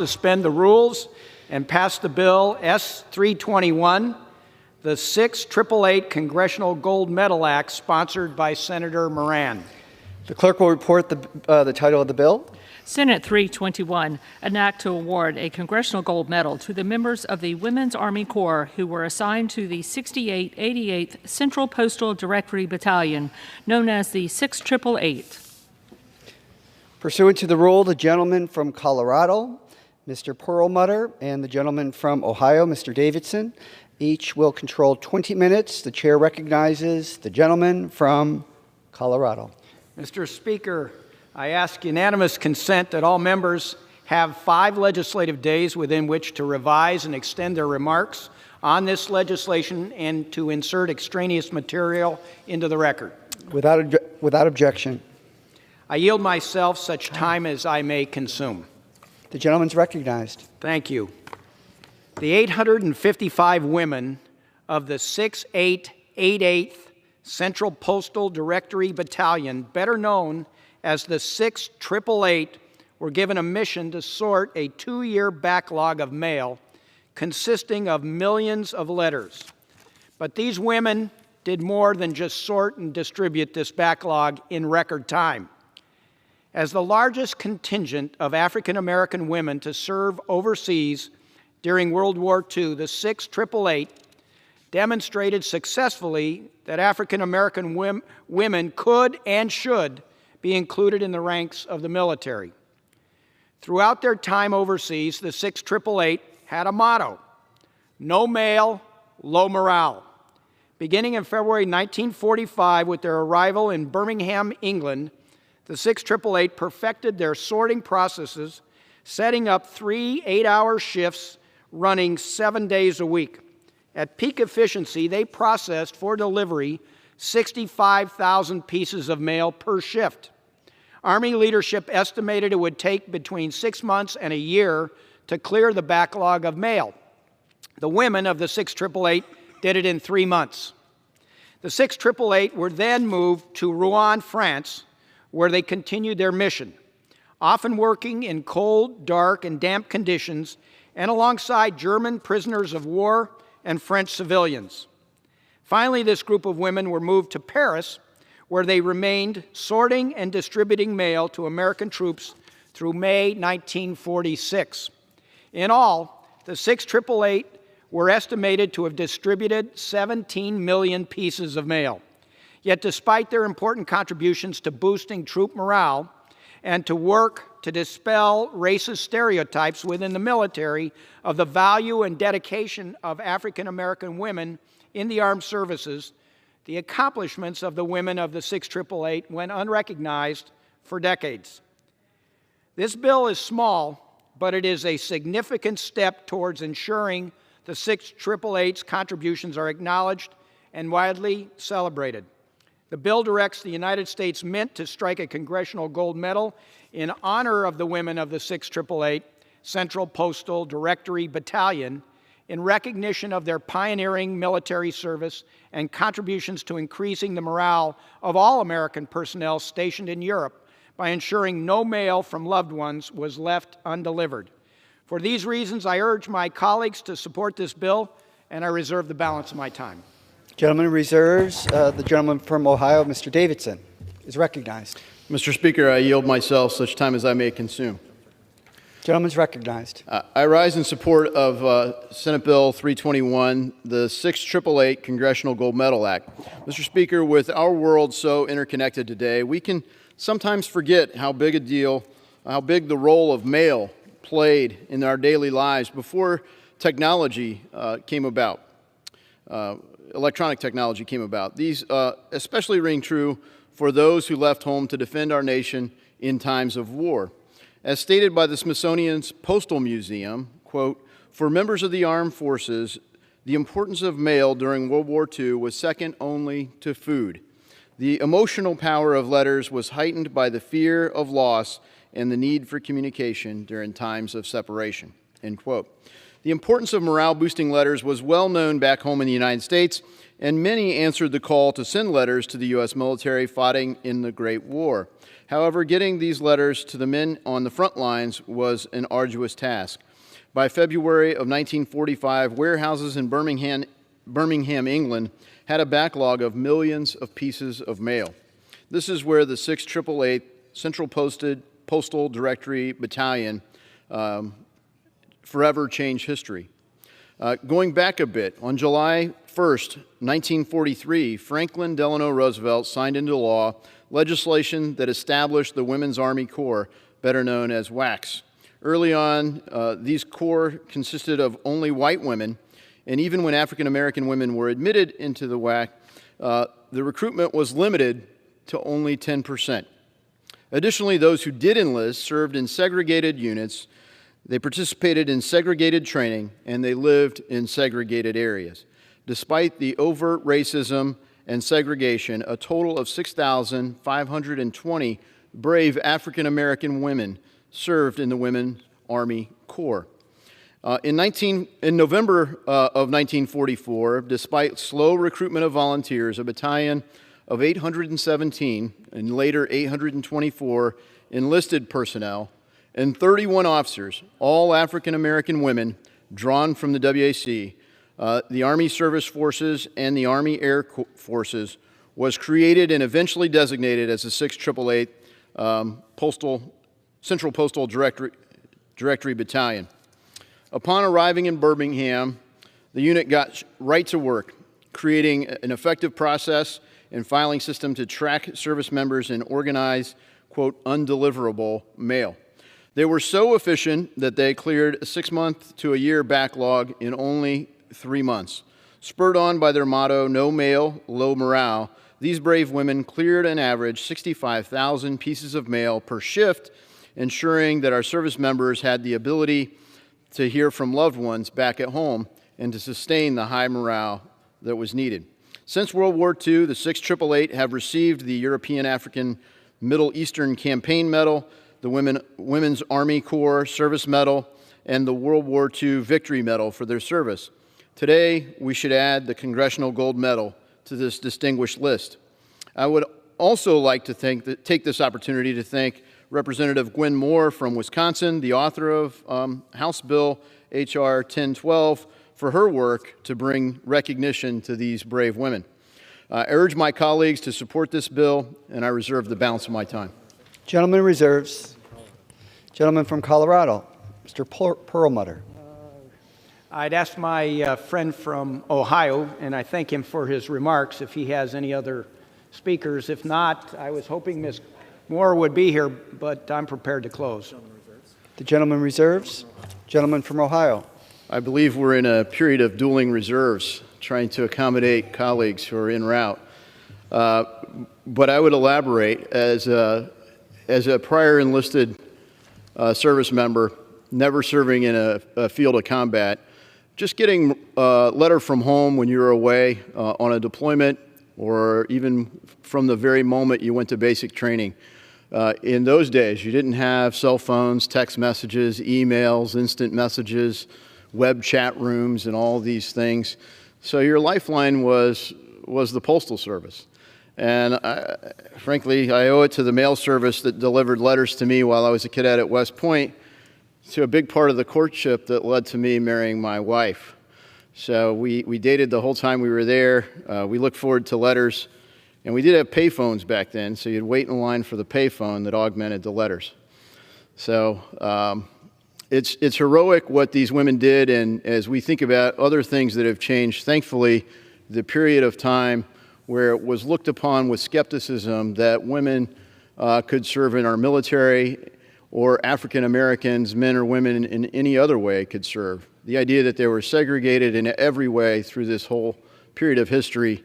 suspend the rules and pass the bill S-321, the 688 Congressional Gold Medal Act, sponsored by Senator Moran. The clerk will report the title of the bill. Senate 321, an act to award a Congressional Gold Medal to the members of the Women's Army Corps who were assigned to the 6888th Central Postal Directory Battalion, known as the 6888. Pursuant to the rule, the gentleman from Colorado, Mr. Perlmutter, and the gentleman from Ohio, Mr. Davidson, each will control 20 minutes. The chair recognizes the gentleman from Colorado. Mr. Speaker, I ask unanimous consent that all members have 5 legislative days within which to revise and extend their remarks on this legislation and to insert extraneous material into the record. Without objection. I yield myself such time as I may consume. The gentleman's recognized. Thank you. The 855 women of the 6888th Central Postal Directory Battalion, better known as the 6888, were given a mission to sort a 2-year backlog of mail consisting of millions of letters. But these women did more than just sort and distribute this backlog in record time. As the largest contingent of African American women to serve overseas during World War II, the 6888 demonstrated successfully that African American women could and should be included in the ranks of the military. Throughout their time overseas, the 6888 had a motto: no mail, low morale. Beginning in February 1945 with their arrival in Birmingham, England, the 6888 perfected their sorting processes, setting up 3 8-hour shifts running 7 days a week. At peak efficiency, they processed for delivery 65,000 pieces of mail per shift. Army leadership estimated it would take between 6 months and a year to clear the backlog of mail. The women of the 6888 did it in 3 months. The 6888 were then moved to Rouen, France, where they continued their mission, often working in cold, dark, and damp conditions and alongside German prisoners of war and French civilians. Finally, this group of women were moved to Paris, where they remained sorting and distributing mail to American troops through May 1946. In all, the 6888 were estimated to have distributed 17 million pieces of mail. Yet despite their important contributions to boosting troop morale and to work to dispel racist stereotypes within the military of the value and dedication of African American women in the armed services, the accomplishments of the women of the 6888 went unrecognized for decades. This bill is small, but it is a significant step towards ensuring the 6888's contributions are acknowledged and widely celebrated. The bill directs the United States Mint to strike a Congressional Gold Medal in honor of the women of the 6888 Central Postal Directory Battalion in recognition of their pioneering military service and contributions to increasing the morale of all American personnel stationed in Europe by ensuring no mail from loved ones was left undelivered. For these reasons, I urge my colleagues to support this bill, and I reserve the balance of my time. Gentleman reserves. The gentleman from Ohio, Mr. Davidson, is recognized. Mr. Speaker, I yield myself such time as I may consume. Gentleman's recognized. I rise in support of Senate Bill 321, the 6888 Congressional Gold Medal Act. Mr. Speaker, with our world so interconnected today, we can sometimes forget how big the role of mail played in our daily lives before technology came about. Electronic technology came about. These especially ring true for those who left home to defend our nation in times of war. As stated by the Smithsonian's Postal Museum, quote, for members of the armed forces, the importance of mail during World War II was second only to food. The emotional power of letters was heightened by the fear of loss and the need for communication during times of separation, end quote. The importance of morale-boosting letters was well known back home in the United States, and many answered the call to send letters to the U.S. military fighting in the Great War. However, getting these letters to the men on the front lines was an arduous task. By February of 1945, warehouses in Birmingham, England, had a backlog of millions of pieces of mail. This is where the 688 Central Postal Directory Battalion forever changed history. Going back a bit, on July 1st, 1943, Franklin Delano Roosevelt signed into law legislation that established the Women's Army Corps, better known as WACs. Early on, these corps consisted of only white women, and even when African American women were admitted into the WAC, the recruitment was limited to only 10%. Additionally, those who did enlist served in segregated units, they participated in segregated training, and they lived in segregated areas. Despite the overt racism and segregation, a total of 6,520 brave African American women served in the Women's Army Corps. In November of 1944, despite slow recruitment of volunteers, a battalion of 817 and later 824 enlisted personnel and 31 officers, all African American women drawn from the WAC, the Army Service Forces and the Army Air Forces, was created and eventually designated as the 688 Central Postal Directory Battalion. Upon arriving in Birmingham, the unit got right to work, creating an effective process and filing system to track service members and organize, quote, undeliverable mail. They were so efficient that they cleared a 6-month to a year backlog in only 3 months. Spurred on by their motto, no mail, low morale, these brave women cleared an average 65,000 pieces of mail per shift, ensuring that our service members had the ability to hear from loved ones back at home and to sustain the high morale that was needed. Since World War II, the 688 have received the European African Middle Eastern Campaign Medal, the Women's Army Corps Service Medal, and the World War II Victory Medal for their service. Today, we should add the Congressional Gold Medal to this distinguished list. I would also like to take this opportunity to thank Representative Gwen Moore from Wisconsin, the author of House Bill H.R. 1012, for her work to bring recognition to these brave women. I urge my colleagues to support this bill, and I reserve the balance of my time. Gentleman reserves. Gentleman from Colorado, Mr. Perlmutter. I'd ask my friend from Ohio, and I thank him for his remarks, if he has any other speakers. If not, I was hoping Ms. Moore would be here, but I'm prepared to close. The gentleman reserves. Gentleman from Ohio. I believe we're in a period of dueling reserves, trying to accommodate colleagues who are en route. But I would elaborate, as a prior enlisted service member, never serving in a field of combat, just getting a letter from home when you were away on a deployment, or even from the very moment you went to basic training. In those days, you didn't have cell phones, text messages, emails, instant messages, web chat rooms, and all these things. So your lifeline was the Postal Service. And frankly, I owe it to the mail service that delivered letters to me while I was a cadet at West Point, to a big part of the courtship that led to me marrying my wife. So we dated the whole time we were there. We looked forward to letters. And we did have payphones back then, so you'd wait in line for the payphone that augmented the letters. So it's heroic what these women did, and as we think about other things that have changed, thankfully, the period of time where it was looked upon with skepticism that women could serve in our military, or African Americans, men or women in any other way could serve. The idea that they were segregated in every way through this whole period of history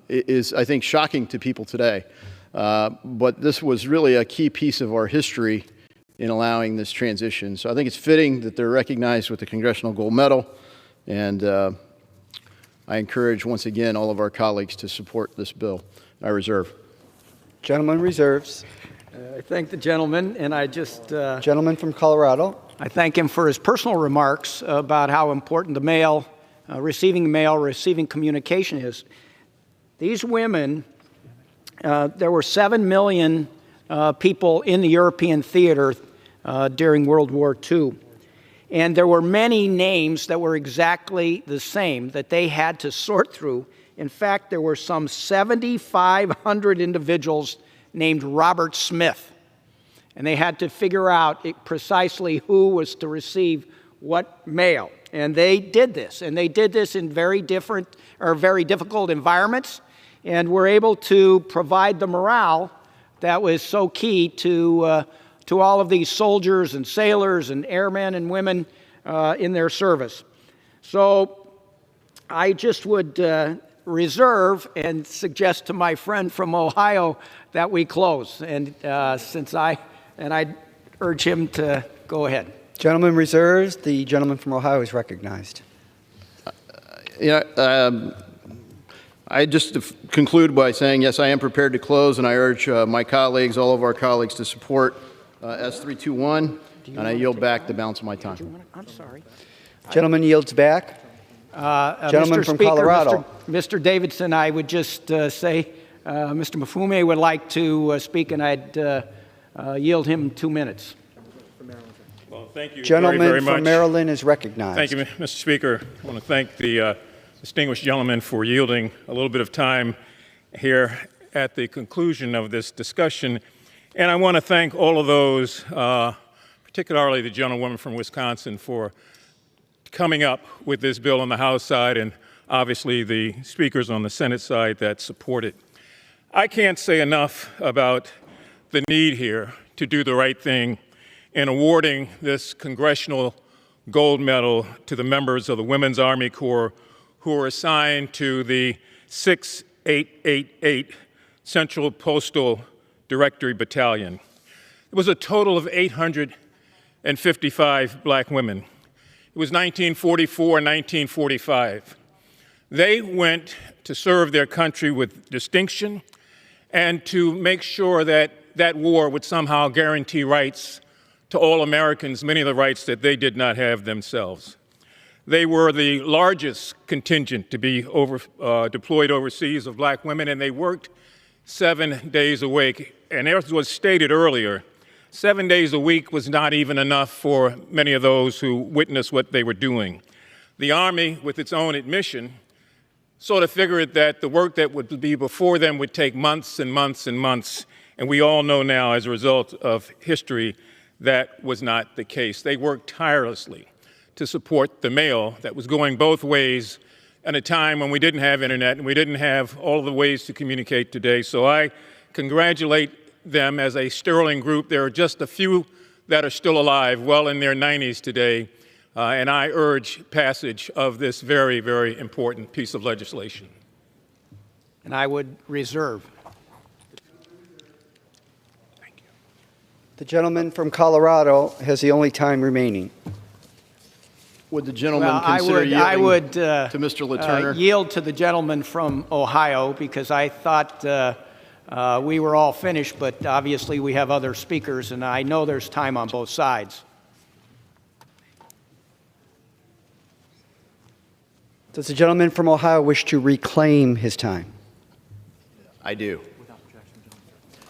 is, I think, shocking to people today. But this was really a key piece of our history in allowing this transition. So I think it's fitting that they're recognized with the Congressional Gold Medal, and I encourage, once again, all of our colleagues to support this bill. I reserve. Gentleman reserves. I thank the gentleman, and I just... Gentleman from Colorado. I thank him for his personal remarks about how important the mail, receiving communication is. These women, there were 7 million people in the European theater during World War II. And there were many names that were exactly the same that they had to sort through. In fact, there were some 7,500 individuals named Robert Smith. And they had to figure out precisely who was to receive what mail. And they did this. And they did this in very difficult environments, and were able to provide the morale that was so key to all of these soldiers and sailors and airmen and women in their service. So I just would reserve and suggest to my friend from Ohio that we close. And I'd urge him to go ahead. Gentleman reserves. The gentleman from Ohio is recognized. I just conclude by saying, yes, I am prepared to close, and I urge my colleagues, all of our colleagues, to support S321, and I yield back the balance of my time. I'm sorry. Gentleman yields back. Gentleman Mr. from Speaker, Colorado. Mr. Davidson, I would just say Mr. Mafume would like to speak, and I'd yield him 2 minutes. Well, thank you Gentleman very much. from Maryland is recognized. Thank you, Mr. Speaker. I want to thank the distinguished gentleman for yielding a little bit of time here at the conclusion of this discussion. And I want to thank all of those, particularly the gentlewoman from Wisconsin, for coming up with this bill on the House side, and obviously the speakers on the Senate side that support it. I can't say enough about the need here to do the right thing in awarding this Congressional Gold Medal to the members of the Women's Army Corps who were assigned to the 6888 Central Postal Directory Battalion. It was a total of 855 black women. It was 1944 and 1945. They went to serve their country with distinction and to make sure that that war would somehow guarantee rights to all Americans, many of the rights that they did not have themselves. They were the largest contingent to be deployed overseas of black women, and they worked 7 days a week. And as was stated earlier, 7 days a week was not even enough for many of those who witnessed what they were doing. The Army, with its own admission, sort of figured that the work that would be before them would take months and months and months. And we all know now, as a result of history, that was not the case. They worked tirelessly to support the mail that was going both ways at a time when we didn't have internet and we didn't have all the ways to communicate today. So I congratulate them as a sterling group. There are just a few that are still alive, well in their 90s today, and I urge passage of this very, very important piece of legislation. And I would reserve. Thank you. The gentleman from Colorado has the only time remaining. Would the gentleman consider I would to Mr. Letourneau? yield to the gentleman from Ohio, because I thought we were all finished, but obviously we have other speakers, and I know there's time on both sides. Does the gentleman from Ohio wish to reclaim his time? I do.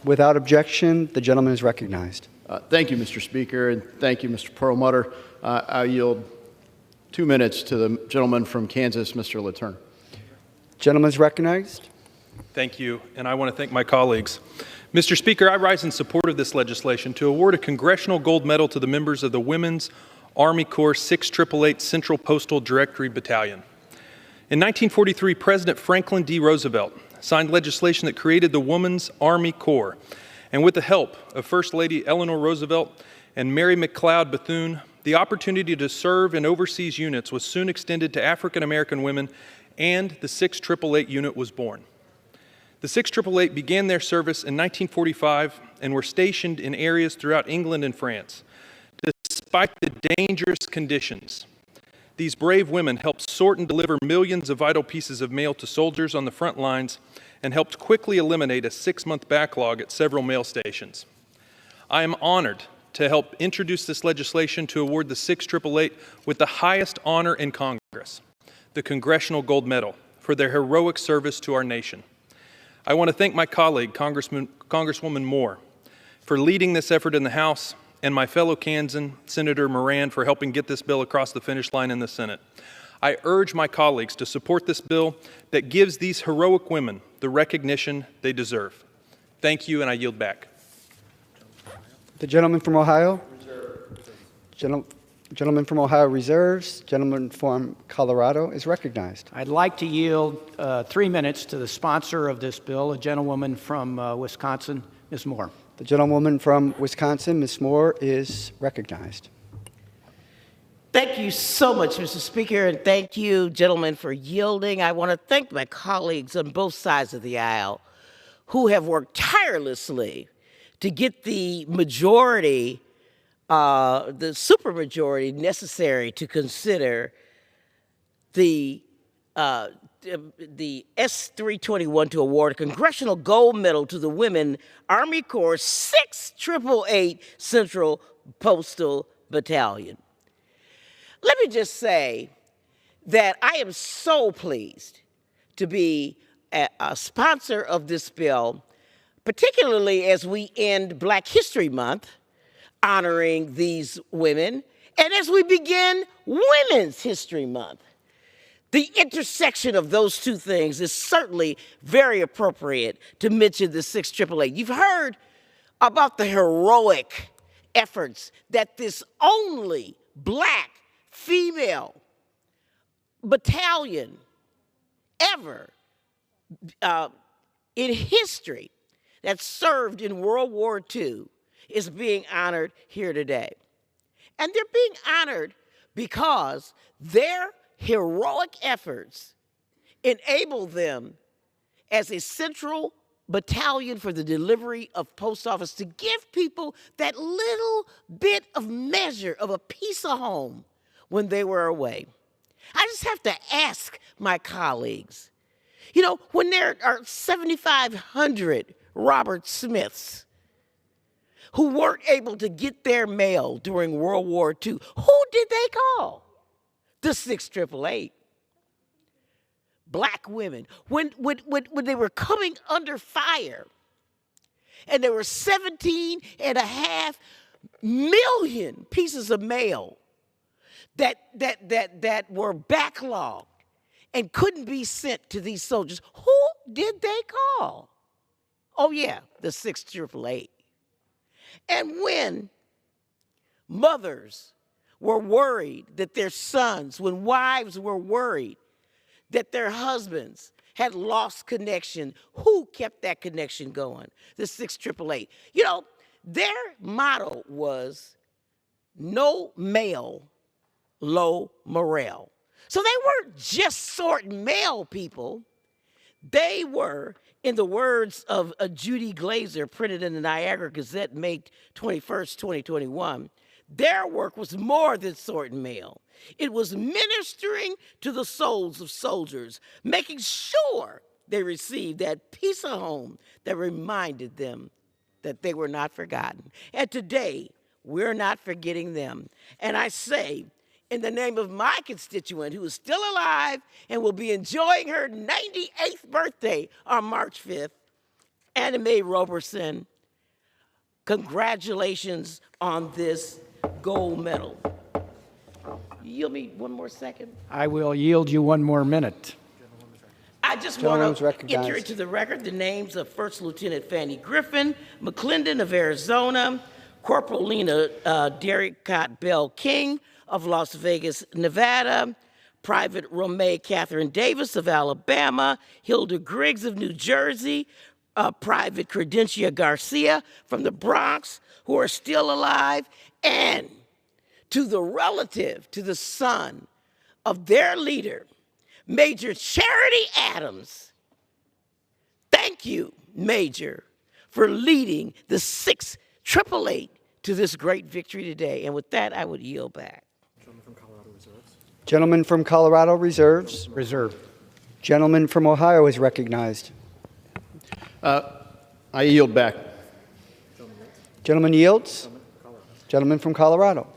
Without objection, the gentleman is recognized. Thank you, Mr. Speaker, and thank you, Mr. Perlmutter. I yield 2 minutes to the gentleman from Kansas, Mr. Letourneau. Gentleman is recognized. Thank you, and I want to thank my colleagues. Mr. Speaker, I rise in support of this legislation to award a Congressional Gold Medal to the members of the Women's Army Corps 6888 Central Postal Directory Battalion. In 1943, President Franklin D. Roosevelt signed legislation that created the Women's Army Corps, and with the help of First Lady Eleanor Roosevelt and Mary McLeod Bethune, the opportunity to serve in overseas units was soon extended to African American women, and the 6888 unit was born. The 6888 began their service in 1945 and were stationed in areas throughout England and France. Despite the dangerous conditions, these brave women helped sort and deliver millions of vital pieces of mail to soldiers on the front lines and helped quickly eliminate a 6-month backlog at several mail stations. I am honored to help introduce this legislation to award the 688 with the highest honor in Congress, the Congressional Gold Medal, for their heroic service to our nation. I want to thank my colleague, Congresswoman Moore, for leading this effort in the House, and my fellow Kansan, Senator Moran, for helping get this bill across the finish line in the Senate. I urge my colleagues to support this bill that gives these heroic women the recognition they deserve. Thank you, and I yield back. The gentleman from Ohio? Gentleman from Ohio reserves. Gentleman from Colorado is recognized. I'd like to yield 3 minutes to the sponsor of this bill, a gentlewoman from Wisconsin, Ms. Moore. The gentlewoman from Wisconsin, Ms. Moore, is recognized. Thank you so much, Mr. Speaker, and thank you, gentlemen, for yielding. I want to thank my colleagues on both sides of the aisle who have worked tirelessly to get the majority, the supermajority necessary to consider the S-321 to award a Congressional Gold Medal to the Women Army Corps 688 Central Postal Battalion. Let me just say that I am so pleased to be a sponsor of this bill, particularly as we end Black History Month honoring these women, and as we begin Women's History Month. The intersection of those two things is certainly very appropriate to mention the 688. You've heard about the heroic efforts that this only Black female battalion ever in history that served in World War II is being honored here today. And they're being honored because their heroic efforts enable them as a central battalion for the delivery of post office to give people that little bit of measure of a piece of home when they were away. I just have to ask my colleagues, you know, when there are 7,500 Robert Smiths who weren't able to get their mail during World War II, who did they call? The 688. Black women. When they were coming under fire, and there were 17.5 million pieces of mail that were backlogged and couldn't be sent to these soldiers, who did they call? Oh yeah, the 688. And when mothers were worried that their sons, when wives were worried that their husbands had lost connection, who kept that connection going? The 688. You know, their motto was no mail, low morale. So they weren't just sorting mail, people. They were, in the words of Judy Glazer, printed in the Niagara Gazette, May 21st, 2021, their work was more than sorting mail. It was ministering to the souls of soldiers, making sure they received that piece of home that reminded them that they were not forgotten. And today, we're not forgetting them. And I say, in the name of my constituent who is still alive and will be enjoying her 98th birthday on March 5th, Anna Mae Roberson, congratulations on this gold medal. Yield me one more second. I will yield you 1 more minute. I just want to enter into the record the names of First Lieutenant Fanny Griffin, McClendon of Arizona, Corporal Lena Derricott Bell King of Las Vegas, Nevada, Private Romay Catherine Davis of Alabama, Hilda Griggs of New Jersey, Private Credentia Garcia from the Bronx, who are still alive, and to the relative, to the son of their leader, Major Charity Adams. Thank you, Major, for leading the 688 to this great victory today. And with that, I would yield back. Gentleman from Colorado reserves. Reserve. Gentleman from Ohio is recognized. I yield back. Gentleman yields. Gentleman from Colorado.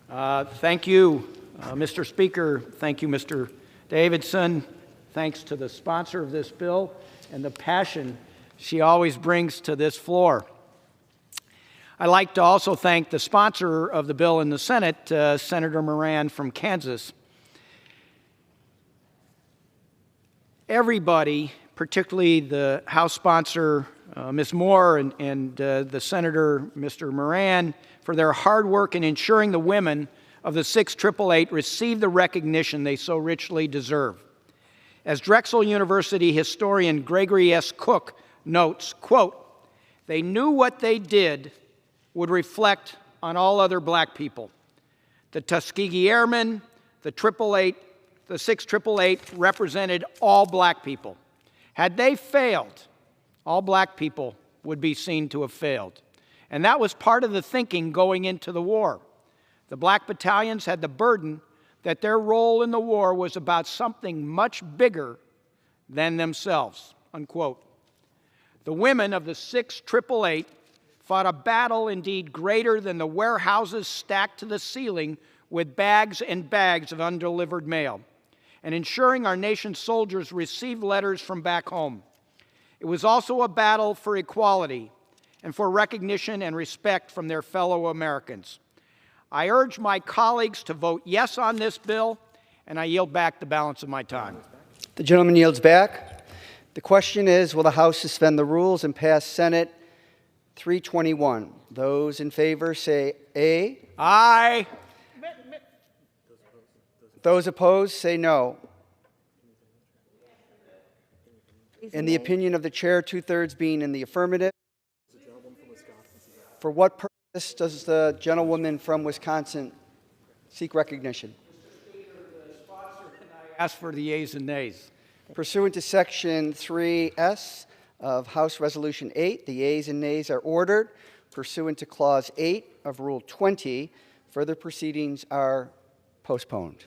Thank you, Mr. Speaker. Thank you, Mr. Davidson. Thanks to the sponsor of this bill and the passion she always brings to this floor. I'd like to also thank the sponsor of the bill in the Senate, Senator Moran from Kansas. Everybody, particularly the House sponsor, Ms. Moore, and the Senator, Mr. Moran, for their hard work in ensuring the women of the 6888 receive the recognition they so richly deserve. As Drexel University historian Gregory S. Cook notes, quote, "They knew what they did would reflect on all other black people. The Tuskegee Airmen, the 6888 represented all black people. Had they failed, all black people would be seen to have failed. And that was part of the thinking going into the war. The black battalions had the burden that their role in the war was about something much bigger than themselves," unquote. The women of the 6888 fought a battle indeed greater than the warehouses stacked to the ceiling with bags and bags of undelivered mail, and ensuring our nation's soldiers received letters from back home. It was also a battle for equality and for recognition and respect from their fellow Americans. I urge my colleagues to vote yes on this bill, and I yield back the balance of my time. The gentleman yields back. The question is, will the House suspend the rules and pass Senate 321? Those in favor say aye. Aye. Those opposed say no. In the opinion of the chair, 2/3 being in the affirmative. For what purpose does the gentlewoman from Wisconsin seek recognition? I ask for the yeas and nays. Pursuant to Section 3S of House Resolution 8, the yeas and nays are ordered. Pursuant to Clause 8 of Rule 20, further proceedings are postponed.